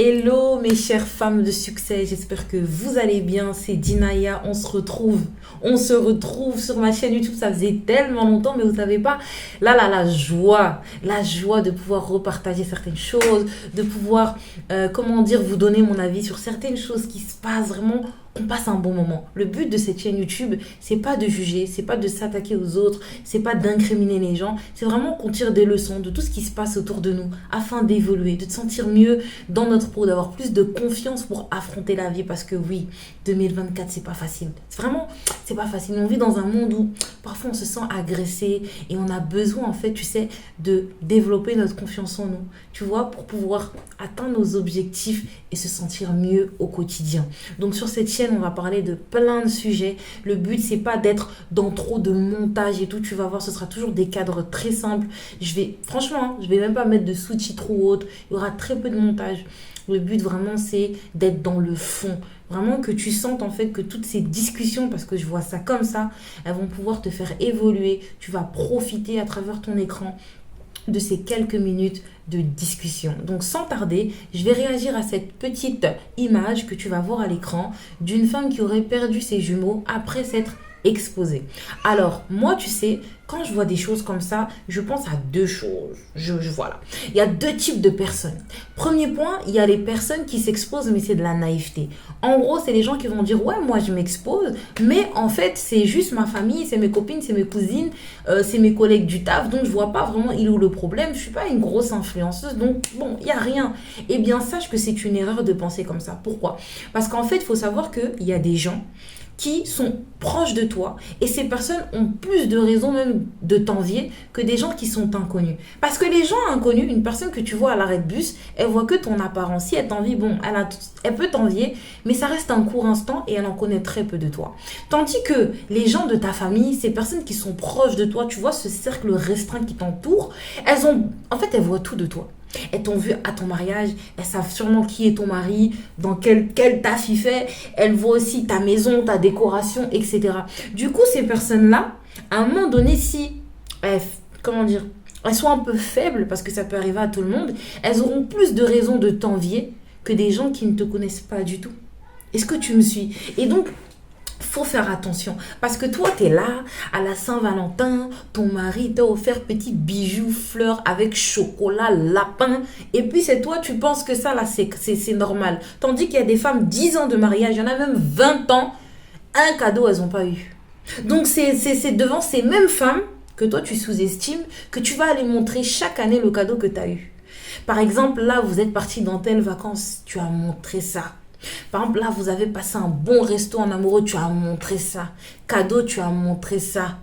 Hello mes chères femmes de succès, j'espère que vous allez bien, c'est Dinaya, on se retrouve sur ma chaîne YouTube, ça faisait tellement longtemps mais vous savez pas, la joie de pouvoir repartager certaines choses, de pouvoir, vous donner mon avis sur certaines choses qui se passent vraiment, on passe un bon moment. Le but de cette chaîne YouTube, c'est pas de juger, c'est pas de s'attaquer aux autres, c'est pas d'incriminer les gens, c'est vraiment qu'on tire des leçons de tout ce qui se passe autour de nous afin d'évoluer, de te sentir mieux dans notre peau, d'avoir plus de confiance pour affronter la vie parce que oui, 2024, c'est pas facile. C'est pas facile. On vit dans un monde où parfois on se sent agressé et on a besoin en fait, tu sais, de développer notre confiance en nous, tu vois, pour pouvoir atteindre nos objectifs et se sentir mieux au quotidien. Donc sur cette chaîne, on va parler de plein de sujets. Le but, c'est pas d'être dans trop de montage et tout. Tu vas voir, ce sera toujours des cadres très simples. Franchement, je vais même pas mettre de sous-titres ou autre. Il y aura très peu de montage. Le but vraiment, c'est d'être dans le fond. Vraiment que tu sentes en fait que toutes ces discussions, parce que je vois ça comme ça, elles vont pouvoir te faire évoluer. Tu vas profiter à travers ton écran de ces quelques minutes de discussion. Donc sans tarder, je vais réagir à cette petite image que tu vas voir à l'écran d'une femme qui aurait perdu ses jumeaux après s'être exposée. Alors moi, tu sais, quand je vois des choses comme ça, je pense à deux choses. Voilà. Il y a deux types de personnes. Premier point, il y a les personnes qui s'exposent, mais c'est de la naïveté. En gros, c'est les gens qui vont dire, ouais, moi je m'expose, mais en fait, c'est juste ma famille, c'est mes copines, c'est mes cousines, c'est mes collègues du taf, donc je vois pas vraiment il est où le problème. Je suis pas une grosse influenceuse, donc bon, il y a rien. Eh bien, sache que c'est une erreur de penser comme ça. Pourquoi? Parce qu'en fait, il faut savoir qu'il y a des gens qui sont proches de toi et ces personnes ont plus de raisons même de t'envier que des gens qui sont inconnus. Parce que les gens inconnus, une personne que tu vois à l'arrêt de bus, elle voit que ton apparence. Si elle t'envie, bon, elle peut t'envier, mais ça reste un court instant et elle en connaît très peu de toi. Tandis que les gens de ta famille, ces personnes qui sont proches de toi, tu vois ce cercle restreint qui t'entoure, elles voient tout de toi. Elles t'ont vu à ton mariage, elles savent sûrement qui est ton mari, dans quel taf il fait, elles voient aussi ta maison, ta décoration, etc. Du coup, ces personnes-là, à un moment donné, si elles sont un peu faibles, parce que ça peut arriver à tout le monde, elles auront plus de raisons de t'envier que des gens qui ne te connaissent pas du tout. Est-ce que tu me suis? Et donc, faut faire attention parce que toi t'es là à la Saint-Valentin, ton mari t'a offert petits bijoux, fleurs avec chocolat, lapin et puis c'est toi tu penses que ça là c'est normal, tandis qu'il y a des femmes 10 ans de mariage, il y en a même 20 ans, un cadeau elles n'ont pas eu. Donc c'est devant ces mêmes femmes que toi tu sous-estimes que tu vas aller montrer chaque année le cadeau que tu as eu. Par exemple, là vous êtes parti dans telles vacances, tu as montré ça. Par exemple, là, vous avez passé un bon resto en amoureux, tu as montré ça. Cadeau, tu as montré ça.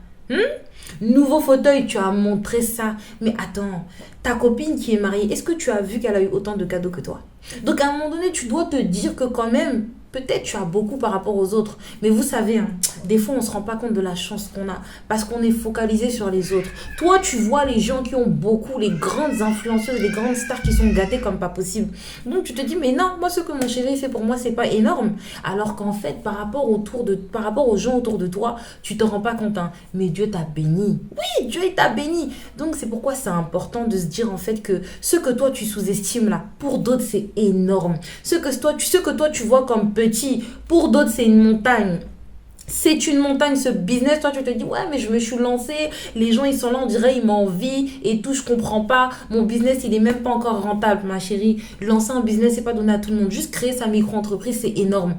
Nouveau fauteuil, tu as montré ça. Mais attends, ta copine qui est mariée, est-ce que tu as vu qu'elle a eu autant de cadeaux que toi? Donc, à un moment donné, tu dois te dire que quand même, peut-être tu as beaucoup par rapport aux autres. Mais vous savez, des fois, on ne se rend pas compte de la chance qu'on a parce qu'on est focalisé sur les autres. Toi, tu vois les gens qui ont beaucoup, les grandes influenceuses, les grandes stars qui sont gâtées comme pas possible. Donc, tu te dis, mais non, moi, ce que mon chéri fait pour moi, c'est pas énorme. Alors qu'en fait, par rapport aux gens autour de toi, tu te rends pas compte. Mais Dieu t'a béni. Oui, Dieu t'a béni. Donc, c'est pourquoi c'est important de se dire en fait que ce que toi, tu sous-estimes là, pour d'autres, c'est énorme. Ce que toi, tu vois comme petit, pour d'autres c'est une montagne. C'est une montagne ce business. Toi tu te dis ouais mais je me suis lancée, les gens ils sont là on dirait ils m'envient et tout, je comprends pas, mon business il est même pas encore rentable. Ma chérie, lancer un business c'est pas donné à tout le monde. Juste créer sa micro-entreprise c'est énorme.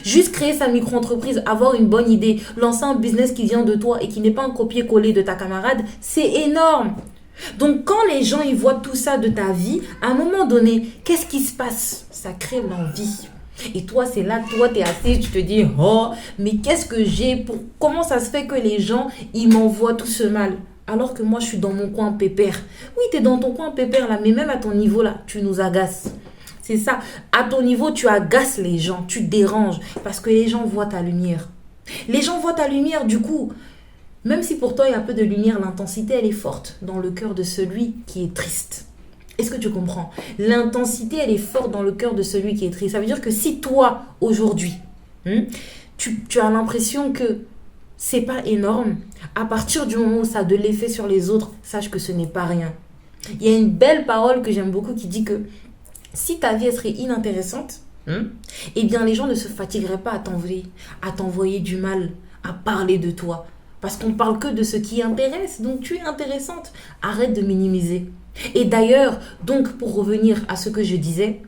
Juste créer sa micro-entreprise, avoir une bonne idée, lancer un business qui vient de toi et qui n'est pas un copier-coller de ta camarade, c'est énorme. Donc quand les gens ils voient tout ça de ta vie, à un moment donné, qu'est-ce qui se passe? Ça crée l'envie. Et toi, c'est là, toi, t'es assis, tu te dis, oh, mais qu'est-ce que j'ai comment ça se fait que les gens, ils m'envoient tout ce mal? Alors que moi, je suis dans mon coin pépère. Oui, t'es dans ton coin pépère là, mais même à ton niveau là, tu nous agaces. C'est ça. À ton niveau, tu agaces les gens, tu déranges parce que les gens voient ta lumière. Les gens voient ta lumière, du coup, même si pour toi, il y a peu de lumière, l'intensité, elle est forte dans le cœur de celui qui est triste. Est-ce que tu comprends? L'intensité, elle est forte dans le cœur de celui qui est triste. Ça veut dire que si toi, aujourd'hui, tu as l'impression que c'est pas énorme, à partir du moment où ça a de l'effet sur les autres, sache que ce n'est pas rien. Il y a une belle parole que j'aime beaucoup qui dit que Si ta vie elle serait inintéressante, eh bien les gens ne se fatigueraient pas à t'envoyer du mal, à parler de toi. Parce qu'on parle que de ce qui intéresse. Donc tu es intéressante. Arrête de minimiser. Et d'ailleurs, donc pour revenir à ce que je disais,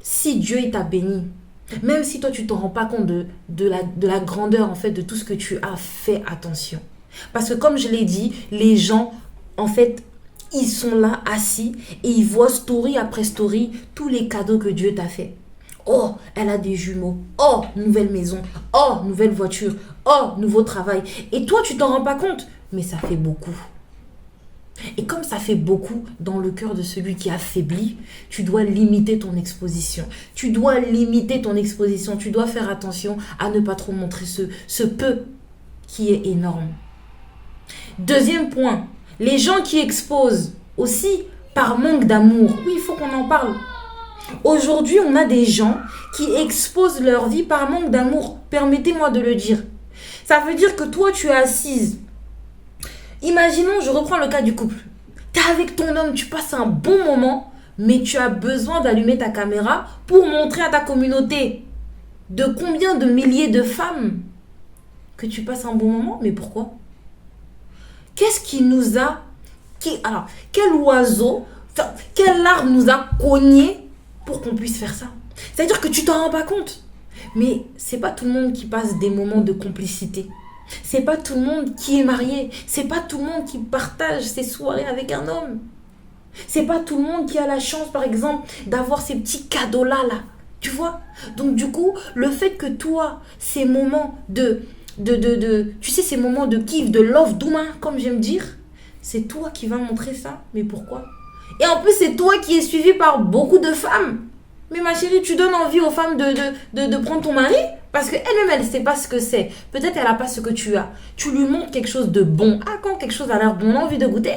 si Dieu il t'a béni, même si toi tu t'en rends pas compte de la grandeur en fait de tout ce que tu as, fais attention. Parce que comme je l'ai dit, les gens en fait ils sont là assis et ils voient story après story tous les cadeaux que Dieu t'a fait. Oh, elle a des jumeaux. Oh, nouvelle maison. Oh, nouvelle voiture. Oh, nouveau travail. Et toi, tu t'en rends pas compte. Mais ça fait beaucoup. Et comme ça fait beaucoup dans le cœur de celui qui affaiblit, tu dois limiter ton exposition. Tu dois limiter ton exposition. Tu dois faire attention à ne pas trop montrer ce peu qui est énorme. Deuxième point, les gens qui exposent aussi par manque d'amour. Oui, il faut qu'on en parle. Aujourd'hui, on a des gens qui exposent leur vie par manque d'amour. Permettez-moi de le dire. Ça veut dire que toi, tu es assise. Imaginons, je reprends le cas du couple. Tu es avec ton homme, tu passes un bon moment, mais tu as besoin d'allumer ta caméra pour montrer à ta communauté de combien de milliers de femmes que tu passes un bon moment. Mais pourquoi? Qu'est-ce qui nous a... alors, quel oiseau, quel arbre nous a cogné pour qu'on puisse faire ça? C'est-à-dire que tu t'en rends pas compte. Mais c'est pas tout le monde qui passe des moments de complicité. C'est pas tout le monde qui est marié. C'est pas tout le monde qui partage ses soirées avec un homme. C'est pas tout le monde qui a la chance, par exemple, d'avoir ces petits cadeaux-là, là. Tu vois? Donc, du coup, le fait que toi, ces moments tu sais, ces moments de kiff, de love, d'humain, comme j'aime dire, c'est toi qui vas montrer ça. Mais pourquoi? Et en plus, c'est toi qui es suivi par beaucoup de femmes. Mais ma chérie, tu donnes envie aux femmes de prendre ton mari parce qu'elle-même, elle ne sait pas ce que c'est. Peut-être elle n'a pas ce que tu as. Tu lui montres quelque chose de bon. Ah, quand quelque chose a l'air bon, on a envie de goûter.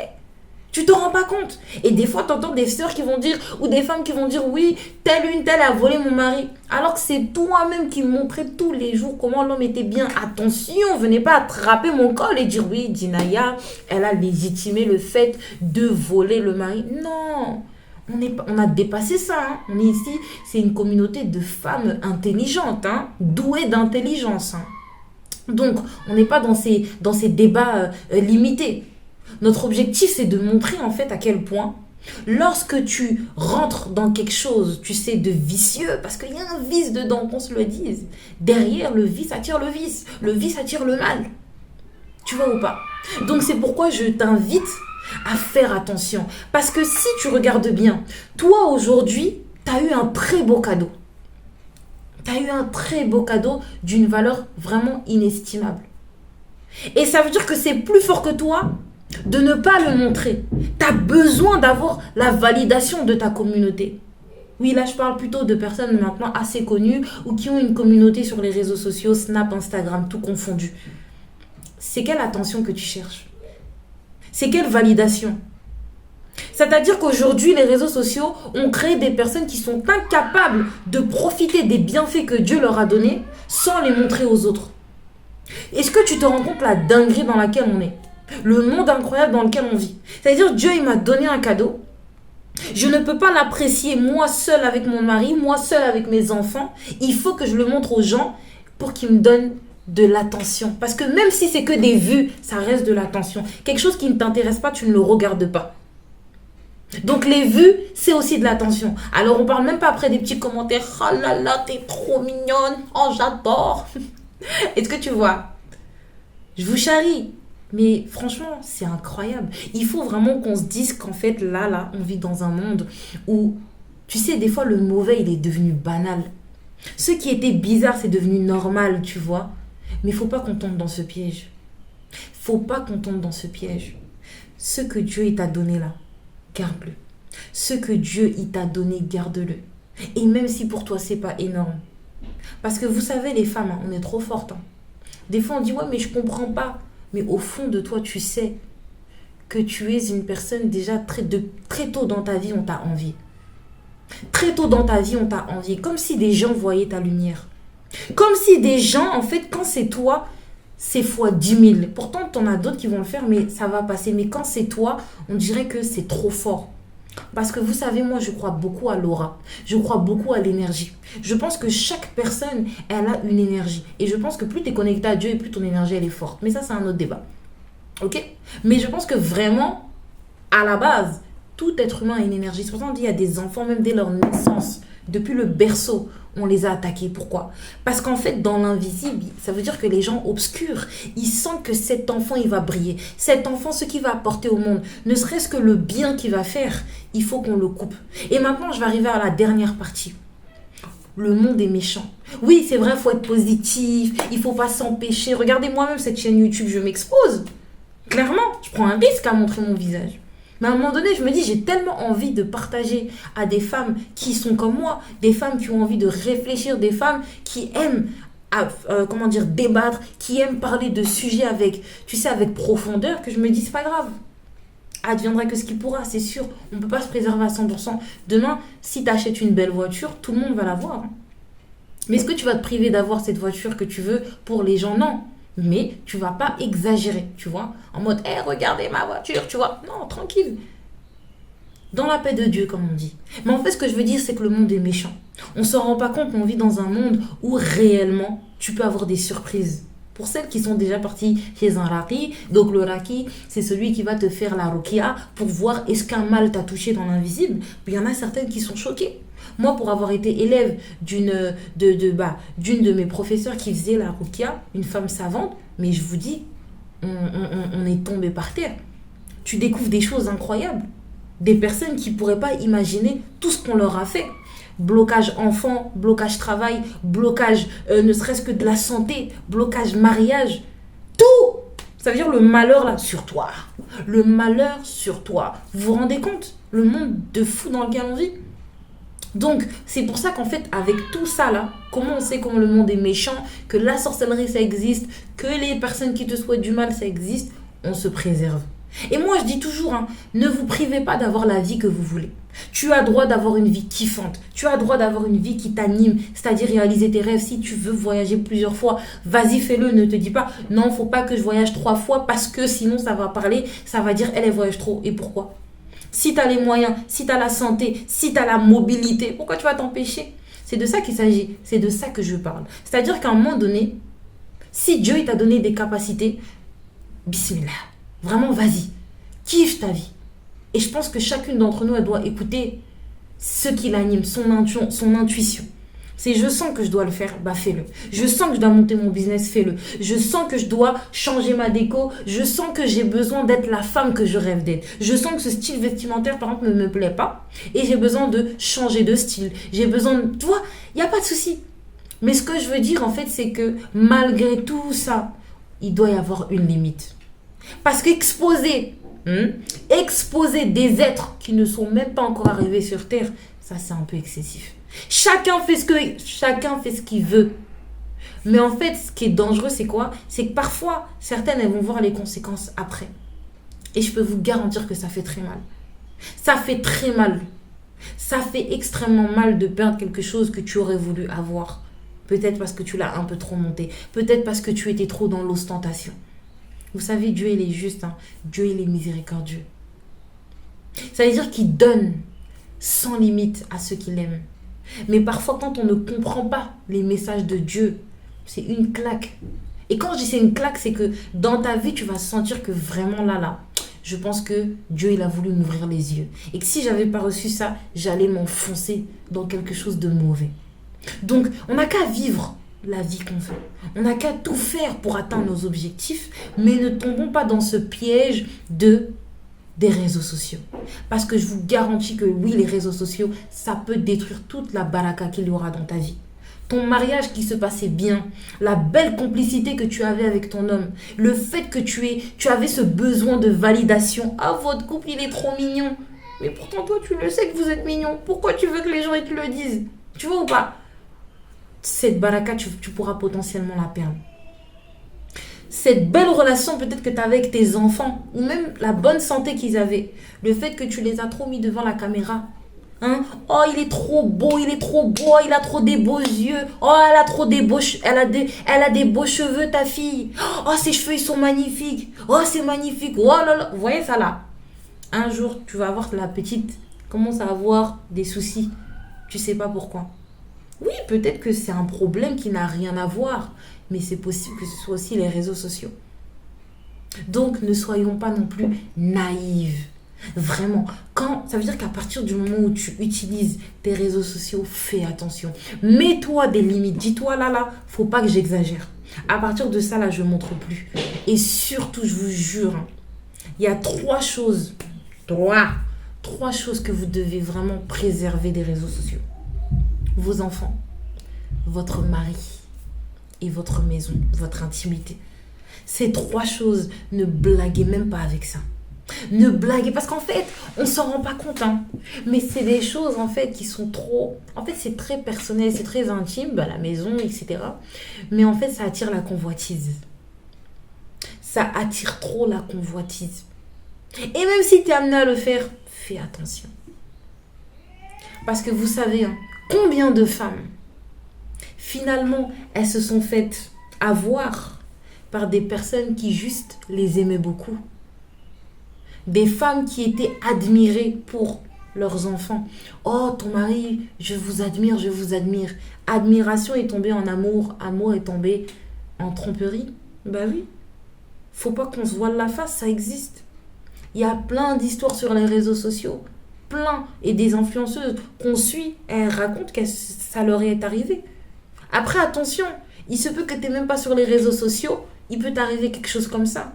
Tu te rends pas compte. Et des fois, tu entends des sœurs qui vont dire, ou des femmes qui vont dire, oui, telle a volé mon mari. Alors que c'est toi-même qui montrais tous les jours comment l'homme était bien. Attention, venez pas attraper mon col et dire, oui, Dinaya, elle a légitimé le fait de voler le mari. Non, on a dépassé ça. Hein. On est ici, c'est une communauté de femmes intelligentes, hein, douées d'intelligence. Hein. Donc, on n'est pas dans ces débats limités. Notre objectif, c'est de montrer en fait à quel point, lorsque tu rentres dans quelque chose, tu sais, de vicieux, parce qu'il y a un vice dedans, qu'on se le dise, derrière le vice attire le vice attire le mal. Tu vois ou pas? Donc c'est pourquoi je t'invite à faire attention. Parce que si tu regardes bien, toi aujourd'hui, tu as eu un très beau cadeau. Tu as eu un très beau cadeau d'une valeur vraiment inestimable. Et ça veut dire que c'est plus fort que toi de ne pas le montrer. Tu as besoin d'avoir la validation de ta communauté. Oui, là, je parle plutôt de personnes maintenant assez connues ou qui ont une communauté sur les réseaux sociaux, Snap, Instagram, tout confondu. C'est quelle attention que tu cherches? C'est quelle validation? C'est-à-dire qu'aujourd'hui, les réseaux sociaux ont créé des personnes qui sont incapables de profiter des bienfaits que Dieu leur a donnés sans les montrer aux autres. Est-ce que tu te rends compte la dinguerie dans laquelle on est? Le monde incroyable dans lequel on vit. C'est-à-dire, Dieu, il m'a donné un cadeau. Je ne peux pas l'apprécier moi seule avec mon mari, moi seule avec mes enfants. Il faut que je le montre aux gens pour qu'ils me donnent de l'attention. Parce que même si c'est que des vues, ça reste de l'attention. Quelque chose qui ne t'intéresse pas, tu ne le regardes pas. Donc les vues, c'est aussi de l'attention. Alors on parle même pas après des petits commentaires. Oh là là, t'es trop mignonne. Oh, j'adore. Est-ce que tu vois? Je vous charrie. Mais franchement, c'est incroyable. Il faut vraiment qu'on se dise qu'en fait, là, on vit dans un monde où, tu sais, des fois, le mauvais, il est devenu banal. Ce qui était bizarre, c'est devenu normal, tu vois. Mais il ne faut pas qu'on tombe dans ce piège. Faut pas qu'on tombe dans ce piège. Ce que Dieu il t'a donné là, garde-le. Ce que Dieu il t'a donné, garde-le. Et même si pour toi, c'est pas énorme. Parce que vous savez, les femmes, hein, on est trop fortes. Hein. Des fois, on dit, ouais, mais je comprends pas. Mais au fond de toi, tu sais que tu es une personne déjà très tôt dans ta vie, on t'a envié. Très tôt dans ta vie, on t'a envié. Comme si des gens voyaient ta lumière. Comme si des gens, en fait, quand c'est toi, c'est fois 10 000. Pourtant, t'en as d'autres qui vont le faire, mais ça va passer. Mais quand c'est toi, on dirait que c'est trop fort. Parce que vous savez, moi, je crois beaucoup à l'aura. Je crois beaucoup à l'énergie. Je pense que chaque personne, elle a une énergie. Et je pense que plus tu es connecté à Dieu et plus ton énergie, elle est forte. Mais ça, c'est un autre débat. Ok? Mais je pense que vraiment, à la base, tout être humain a une énergie. C'est pour ça qu'on dit qu'il y a des enfants, même dès leur naissance, depuis le berceau, on les a attaqués. Pourquoi? Parce qu'en fait, dans l'invisible, ça veut dire que les gens obscurs, ils sentent que cet enfant, il va briller. Cet enfant, ce qu'il va apporter au monde, ne serait-ce que le bien qu'il va faire, il faut qu'on le coupe. Et maintenant, je vais arriver à la dernière partie. Le monde est méchant. Oui, c'est vrai, il faut être positif, il faut pas s'empêcher. Regardez moi-même cette chaîne YouTube, je m'expose. Clairement, je prends un risque à montrer mon visage. Mais à un moment donné, je me dis, j'ai tellement envie de partager à des femmes qui sont comme moi, des femmes qui ont envie de réfléchir, des femmes qui aiment débattre, qui aiment parler de sujets avec, tu sais, avec profondeur, que je me dis, c'est pas grave. Adviendra que ce qu'il pourra, c'est sûr. On ne peut pas se préserver à 100%. Demain, si tu achètes une belle voiture, tout le monde va la voir. Mais est-ce que tu vas te priver d'avoir cette voiture que tu veux pour les gens? Non. Mais tu vas pas exagérer, tu vois. En mode, hé, regardez ma voiture, tu vois. Non, tranquille. Dans la paix de Dieu, comme on dit. Mais en fait, ce que je veux dire, c'est que le monde est méchant. On ne s'en rend pas compte, mais on vit dans un monde où réellement, tu peux avoir des surprises. Pour celles qui sont déjà parties chez un raki, donc le raki, c'est celui qui va te faire la ruqya pour voir est-ce qu'un mal t'a touché dans l'invisible. Il y en a certaines qui sont choquées. Moi, pour avoir été élève d'une de mes professeurs qui faisait la ruqya, une femme savante, mais je vous dis, on est tombé par terre. Tu découvres des choses incroyables. Des personnes qui ne pourraient pas imaginer tout ce qu'on leur a fait. Blocage enfant, blocage travail, blocage ne serait-ce que de la santé, blocage mariage, tout. Ça veut dire le malheur là sur toi. Le malheur sur toi. Vous vous rendez compte? Le monde de fou dans lequel on vit. Donc, c'est pour ça qu'en fait, avec tout ça là, comment on sait comment le monde est méchant, que la sorcellerie ça existe, que les personnes qui te souhaitent du mal ça existe, on se préserve. Et moi, je dis toujours, ne vous privez pas d'avoir la vie que vous voulez. Tu as droit d'avoir une vie kiffante. Tu as droit d'avoir une vie qui t'anime, c'est-à-dire réaliser tes rêves. Si tu veux voyager plusieurs fois, vas-y, fais-le. Ne te dis pas, non, faut pas que je voyage 3 fois parce que sinon ça va parler, ça va dire, elle voyage trop. Et pourquoi? Si tu as les moyens, si tu as la santé, si tu as la mobilité, pourquoi tu vas t'empêcher? C'est de ça qu'il s'agit. C'est de ça que je parle. C'est-à-dire qu'à un moment donné, si Dieu il t'a donné des capacités, bismillah. Vraiment, vas-y. Kiffe ta vie. Et je pense que chacune d'entre nous, elle doit écouter ce qui l'anime, son intuition. C'est je sens que je dois le faire, bah fais-le. Je sens que je dois monter mon business, fais-le. Je sens que je dois changer ma déco. Je sens que j'ai besoin d'être la femme que je rêve d'être. Je sens que ce style vestimentaire, par exemple, ne me plaît pas. Et j'ai besoin de changer de style. J'ai besoin de... Tu vois, il n'y a pas de souci. Mais ce que je veux dire, en fait, c'est que malgré tout ça, il doit y avoir une limite. Parce qu'exposer des êtres qui ne sont même pas encore arrivés sur Terre, ça c'est un peu excessif. Chacun fait ce qu'il veut. Mais en fait, ce qui est dangereux, c'est quoi? C'est que parfois, certaines, elles vont voir les conséquences après. Et je peux vous garantir que ça fait très mal. Ça fait très mal. Ça fait extrêmement mal de perdre quelque chose que tu aurais voulu avoir. Peut-être parce que tu l'as un peu trop monté. Peut-être parce que tu étais trop dans l'ostentation. Vous savez, Dieu, il est juste. Dieu, il est miséricordieux. Ça veut dire qu'il donne sans limite à ceux qu'il aime. Mais parfois, quand on ne comprend pas les messages de Dieu, c'est une claque. Et quand je dis c'est une claque, c'est que dans ta vie, tu vas sentir que vraiment là, je pense que Dieu, il a voulu m'ouvrir les yeux. Et que si je n'avais pas reçu ça, j'allais m'enfoncer dans quelque chose de mauvais. Donc, on n'a qu'à vivre la vie qu'on veut. On n'a qu'à tout faire pour atteindre nos objectifs, mais ne tombons pas dans ce piège des réseaux sociaux. Parce que je vous garantis que oui, les réseaux sociaux, ça peut détruire toute la baraka qu'il y aura dans ta vie. Ton mariage qui se passait bien, la belle complicité que tu avais avec ton homme, le fait que tu avais ce besoin de validation. Ah, votre couple, il est trop mignon. Mais pourtant, toi, tu le sais que vous êtes mignon. Pourquoi tu veux que les gens ils te le disent? Tu vois ou pas? Cette baraka, tu pourras potentiellement la perdre. Cette belle relation peut-être que tu avais avec tes enfants, ou même la bonne santé qu'ils avaient, le fait que tu les as trop mis devant la caméra. Oh, il est trop beau, il a trop des beaux yeux. Oh, elle a trop des beaux elle a des beaux cheveux, ta fille. Oh, ses cheveux, ils sont magnifiques. Oh, c'est magnifique. Oh là là, vous voyez ça là? Un jour, tu vas avoir la petite commence à avoir des soucis. Tu sais pas pourquoi. Oui, peut-être que c'est un problème qui n'a rien à voir, mais c'est possible que ce soit aussi les réseaux sociaux. Donc, ne soyons pas non plus naïves. Vraiment, ça veut dire qu'à partir du moment où tu utilises tes réseaux sociaux, fais attention. Mets-toi des limites. Dis-toi là, faut pas que j'exagère. À partir de ça, là, je montre plus. Et surtout, je vous jure, hein, il y a trois choses que vous devez vraiment préserver des réseaux sociaux. Vos enfants, votre mari et votre maison, votre intimité. Ces trois choses, ne blaguez même pas avec ça. Ne blaguez, parce qu'en fait, on s'en rend pas compte, hein. Mais c'est des choses, en fait, qui sont trop... En fait, c'est très personnel, c'est très intime, la maison, etc. Mais en fait, ça attire la convoitise. Ça attire trop la convoitise. Et même si tu es amené à le faire, fais attention. Parce que vous savez, hein, combien de femmes, finalement, elles se sont faites avoir par des personnes qui juste les aimaient beaucoup. Des femmes qui étaient admirées pour leurs enfants. Oh, ton mari, je vous admire, je vous admire. Admiration est tombée en amour, amour est tombé en tromperie. Bah oui, faut pas qu'on se voile la face, ça existe. Il y a plein d'histoires sur les réseaux sociaux, plein, et des influenceuses qu'on suit, elles racontent que ça leur est arrivé. Après, attention, il se peut que tu n'es même pas sur les réseaux sociaux, il peut t'arriver quelque chose comme ça.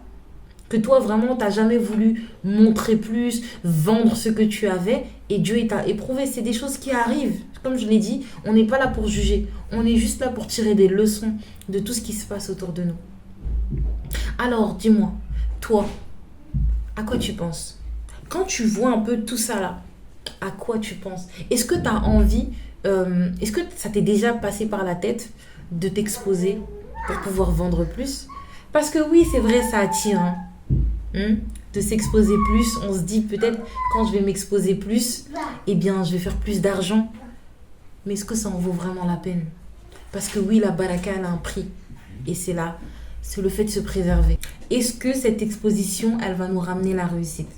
Que toi, vraiment, tu n'as jamais voulu montrer plus, vendre ce que tu avais, et Dieu t'a éprouvé. C'est des choses qui arrivent. Comme je l'ai dit, on n'est pas là pour juger. On est juste là pour tirer des leçons de tout ce qui se passe autour de nous. Alors, dis-moi, toi, à quoi tu penses? Quand tu vois un peu tout ça là, à quoi tu penses? Est-ce que tu as envie, est-ce que ça t'est déjà passé par la tête de t'exposer pour pouvoir vendre plus? Parce que oui, c'est vrai, ça attire, hein. De s'exposer plus, on se dit peut-être quand je vais m'exposer plus, eh bien je vais faire plus d'argent. Mais est-ce que ça en vaut vraiment la peine? Parce que oui, la baraka, elle a un prix. Et c'est là, c'est le fait de se préserver. Est-ce que cette exposition, elle va nous ramener la réussite?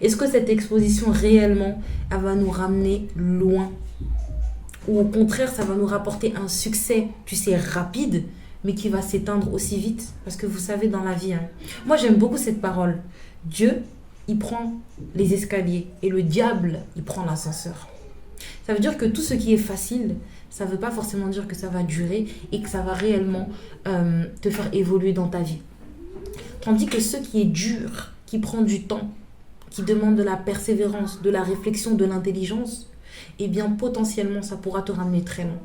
Est-ce que cette exposition, réellement, elle va nous ramener loin? Ou au contraire, ça va nous rapporter un succès, tu sais, rapide, mais qui va s'éteindre aussi vite? Parce que vous savez, dans la vie, hein, moi j'aime beaucoup cette parole. Dieu, il prend les escaliers et le diable, il prend l'ascenseur. Ça veut dire que tout ce qui est facile, ça ne veut pas forcément dire que ça va durer et que ça va réellement te faire évoluer dans ta vie. Tandis que ce qui est dur, qui prend du temps, qui demande de la persévérance, de la réflexion, de l'intelligence, eh bien potentiellement ça pourra te ramener très loin.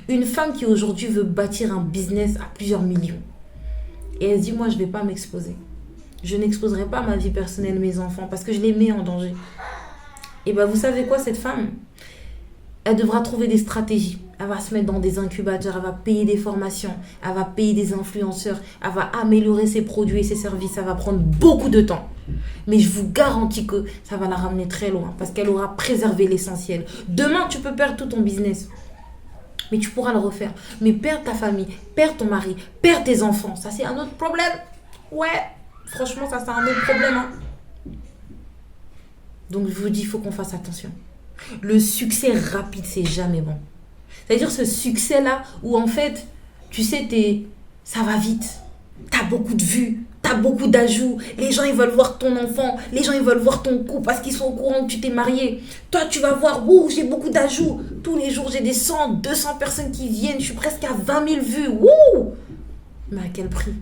Une femme qui aujourd'hui veut bâtir un business à plusieurs millions et elle se dit, moi je ne vais pas m'exposer. Je n'exposerai pas ma vie personnelle, mes enfants, parce que je les mets en danger. Et bien vous savez quoi, cette femme, elle devra trouver des stratégies. Elle va se mettre dans des incubateurs, elle va payer des formations, elle va payer des influenceurs, elle va améliorer ses produits et ses services. Ça va prendre beaucoup de temps. Mais je vous garantis que ça va la ramener très loin parce qu'elle aura préservé l'essentiel. Demain, tu peux perdre tout ton business, mais tu pourras le refaire. Mais perdre ta famille, perdre ton mari, perdre tes enfants, ça c'est un autre problème. Ouais, franchement, ça c'est un autre problème, hein. Donc je vous dis, il faut qu'on fasse attention. Le succès rapide, c'est jamais bon. C'est-à-dire ce succès-là où en fait, tu sais, ça va vite. T'as beaucoup de vues, t'as beaucoup d'ajouts. Les gens, ils veulent voir ton enfant. Les gens, ils veulent voir ton couple parce qu'ils sont au courant que tu t'es marié. Toi, tu vas voir, ouh, j'ai beaucoup d'ajouts. Tous les jours, j'ai des 100, 200 personnes qui viennent. Je suis presque à 20 000 vues. Ouh! Mais à quel prix?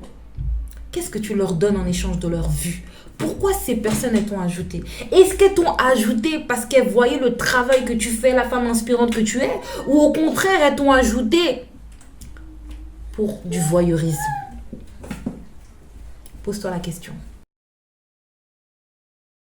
Qu'est-ce que tu leur donnes en échange de leurs vues? Pourquoi ces personnes elles t'ont ajouté? Est-ce qu'elles t'ont ajouté parce qu'elles voyaient le travail que tu fais, la femme inspirante que tu es? Ou au contraire, elles t'ont ajouté pour du voyeurisme? Pose-toi la question.